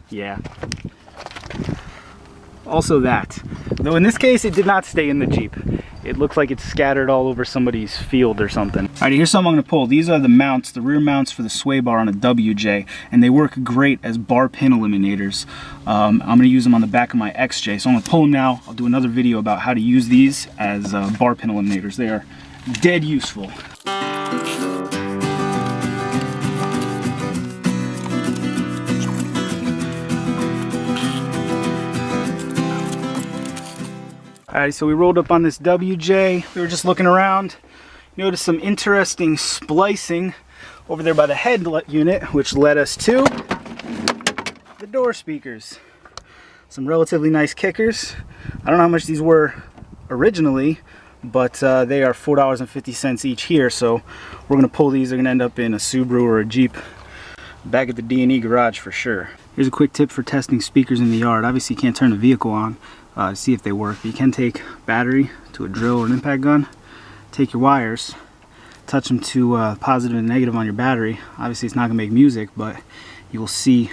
Yeah. Also that. Though in this case, it did not stay in the Jeep. It looks like it's scattered all over somebody's field or something. All right, here's something I'm gonna pull. These are the mounts, the rear mounts for the sway bar on a WJ, and they work great as bar pin eliminators. I'm gonna use them on the back of my XJ, so I'm gonna pull them now. I'll do another video about how to use these as bar pin eliminators. They are dead useful. Alright, so we rolled up on this WJ. We were just looking around. Noticed some interesting splicing over there by the head unit, which led us to the door speakers. Some relatively nice kickers. I don't know how much these were originally, but they are $4.50 each here, so we're going to pull these. They're going to end up in a Subaru or a Jeep back at the D&E garage for sure. Here's a quick tip for testing speakers in the yard. Obviously you can't turn the vehicle on to see if they work. You can take battery to a drill or an impact gun, take your wires, touch them to positive and negative on your battery. Obviously it's not going to make music, but you will see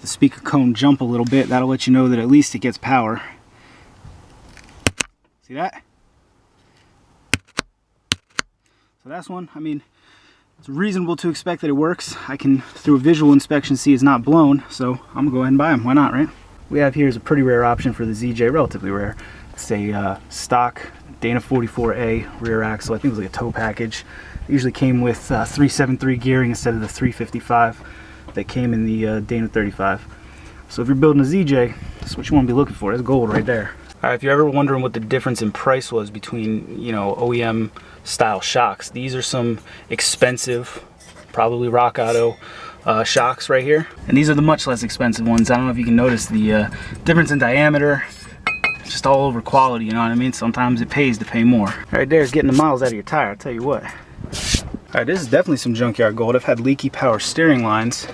the speaker cone jump a little bit. That'll let you know that at least it gets power. See that? So that's one. I mean, it's reasonable to expect that it works. I can, through a visual inspection, see it's not blown, so I'm gonna go ahead and buy them. Why not, right? We have here is a pretty rare option for the ZJ, relatively rare. It's a stock Dana 44A rear axle. I think it was like a tow package. It usually came with 373 gearing instead of the 355 that came in the Dana 35. So if you're building a ZJ, that's what you want to be looking for. That's gold right there. All right, if you're ever wondering what the difference in price was between, you know, OEM style shocks, these are some expensive, probably Rock Auto shocks right here, and these are the much less expensive ones. I don't know if you can notice the difference in diameter, just all over quality, you know what I mean? Sometimes it pays to pay more. Right there's getting the miles out of your tire, I'll tell you what. All right, this is definitely some junkyard gold. I've had leaky power steering lines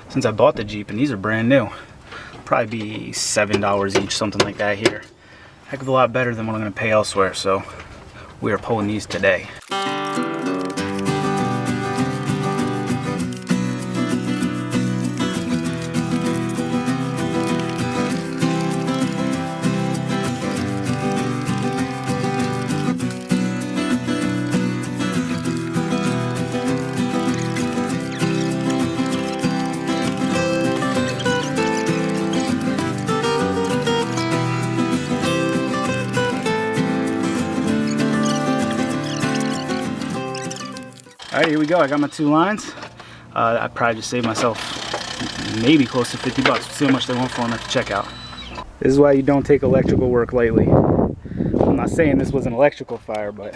since I bought the Jeep, and these are brand new. Probably be $7 each, something like that here. Heck of a lot better than what I'm gonna pay elsewhere, so we are pulling these today. All right, here we go. I got my 2 lines. I probably just saved myself maybe close to 50 bucks. We'll see how much they want for them at the checkout. This is why you don't take electrical work lightly. I'm not saying this was an electrical fire, but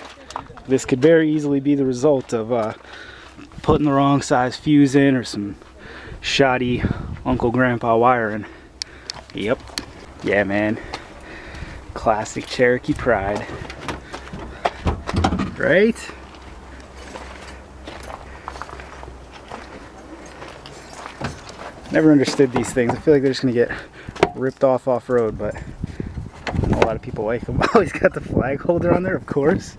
this could very easily be the result of putting the wrong size fuse in or some shoddy Uncle Grandpa wiring. Yep. Yeah, man. Classic Cherokee pride. Right? Never understood these things. I feel like they're just gonna get ripped off-road, but I know a lot of people like them. Oh, he's got the flag holder on there, of course.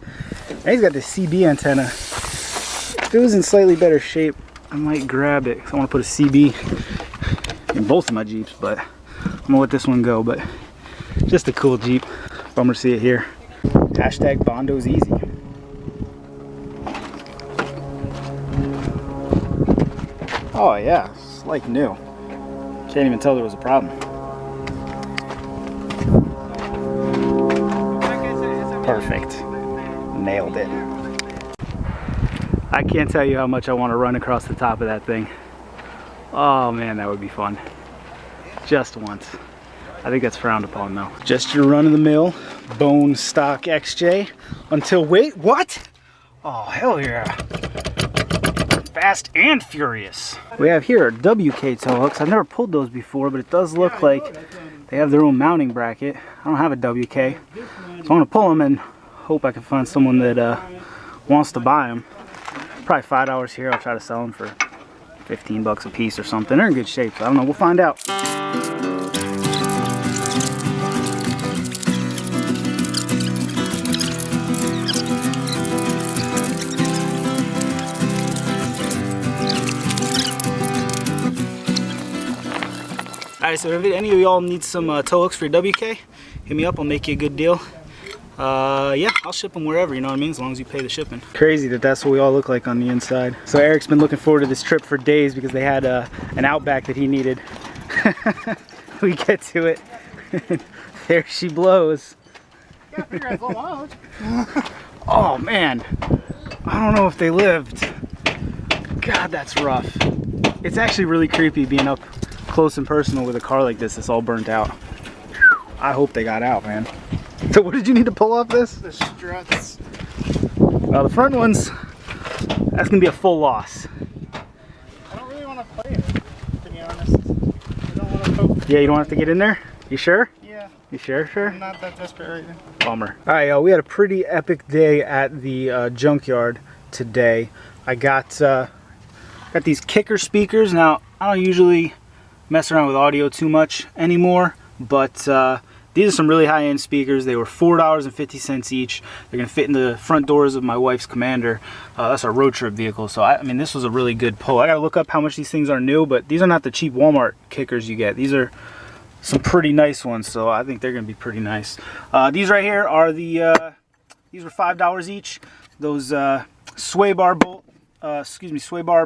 And he's got the CB antenna. If it was in slightly better shape, I might grab it, because I want to put a CB in both of my Jeeps, but I'm gonna let this one go. But just a cool Jeep. Bummer to see it here. Hashtag Bondo's easy. Oh yeah, it's like new. Can't even tell there was a problem. Perfect. Nailed it. I can't tell you how much I want to run across the top of that thing. Oh man, that would be fun. Just once. I think that's frowned upon though. Just your run-of-the-mill bone stock XJ until, wait, what? Oh, hell yeah. Fast and furious. We have here WK tow hooks. I've never pulled those before, but it does look like they have their own mounting bracket. I don't have a WK, so I'm gonna pull them and hope I can find someone that wants to buy them. Probably $5 here. I'll try to sell them for 15 bucks a piece or something. They're in good shape, so I don't know. We'll find out. Alright, so if any of y'all need some tow hooks for your WK, hit me up, I'll make you a good deal. Yeah, I'll ship them wherever, you know what I mean, as long as you pay the shipping. Crazy that that's what we all look like on the inside. So Eric's been looking forward to this trip for days because they had an Outback that he needed. We get to it. There she blows. Oh man, I don't know if they lived. God, that's rough. It's actually really creepy being up close and personal with a car like this that's all burnt out. I hope they got out, man. So what did you need to pull off this? The struts. Well, the front ones, that's gonna be a full loss. I don't really want to play it, to be honest. I don't want to poke. Yeah, you don't have to get in there? You sure? Yeah. You sure? I'm not that desperate right now. Bummer. Alright, y'all, we had a pretty epic day at the Junkyard today. I got these kicker speakers. Now, I don't usually mess around with audio too much anymore, but these are some really high-end speakers. They were $4.50 each. They're gonna fit in the front doors of my wife's Commander. That's our road trip vehicle. So I mean, this was a really good pull. I gotta look up how much these things are new, but these are not the cheap Walmart kickers you get. These are some pretty nice ones, so I think they're gonna be pretty nice. These right here are the these were $5 each. Those sway bar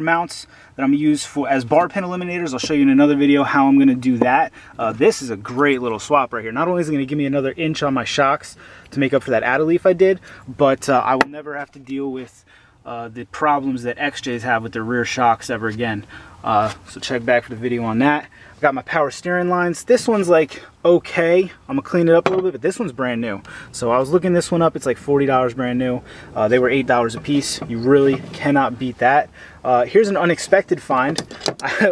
mounts that I'm gonna use as bar pin eliminators. I'll show you in another video how I'm gonna do that. This is a great little swap right here. Not only is it gonna give me another inch on my shocks to make up for that add leaf I did, but I will never have to deal with the problems that XJs have with their rear shocks ever again. So check back for the video on that. I've got my power steering lines. This one's like okay. I'm gonna clean it up a little bit, but this one's brand new. So I was looking this one up. It's like $40 brand new. They were $8 a piece. You really cannot beat that. Here's an unexpected find.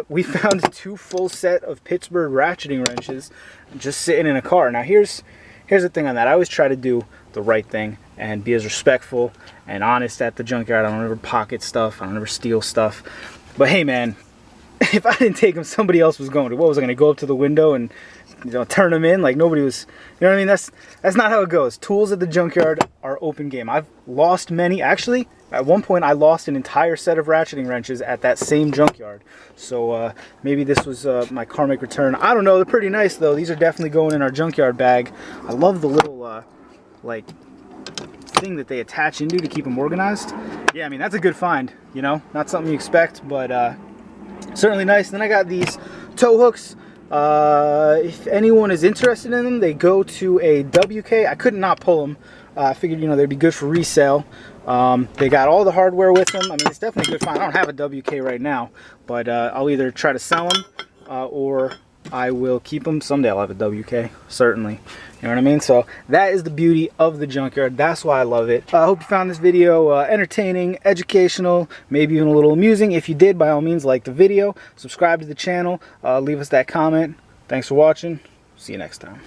We found 2 full set of Pittsburgh ratcheting wrenches just sitting in a car. Now here's the thing on that. I always try to do the right thing and be as respectful and honest at the junkyard. I don't ever pocket stuff. I don't ever steal stuff. But hey, man, if I didn't take them, somebody else was going to. What was I going to go up to the window and, you know, turn them in? Like nobody was, you know what I mean? That's not how it goes. Tools at the junkyard are open game. I've lost many. Actually, at one point I lost an entire set of ratcheting wrenches at that same junkyard. So maybe this was my karmic return. I don't know. They're pretty nice though. These are definitely going in our junkyard bag. I love the little like thing that they attach into to keep them organized. Yeah, I mean, that's a good find, you know, not something you expect, but certainly nice. Then I got these tow hooks. If anyone is interested in them, they go to a WK. I could not pull them. I figured, you know, they'd be good for resale. They got all the hardware with them. I mean, it's definitely a good find. I don't have a WK right now, but I'll either try to sell them or I will keep them. Someday I'll have a WK, certainly. You know what I mean? So that is the beauty of the junkyard. That's why I love it. I hope you found this video entertaining, educational, maybe even a little amusing. If you did, by all means, like the video, subscribe to the channel, leave us that comment. Thanks for watching. See you next time.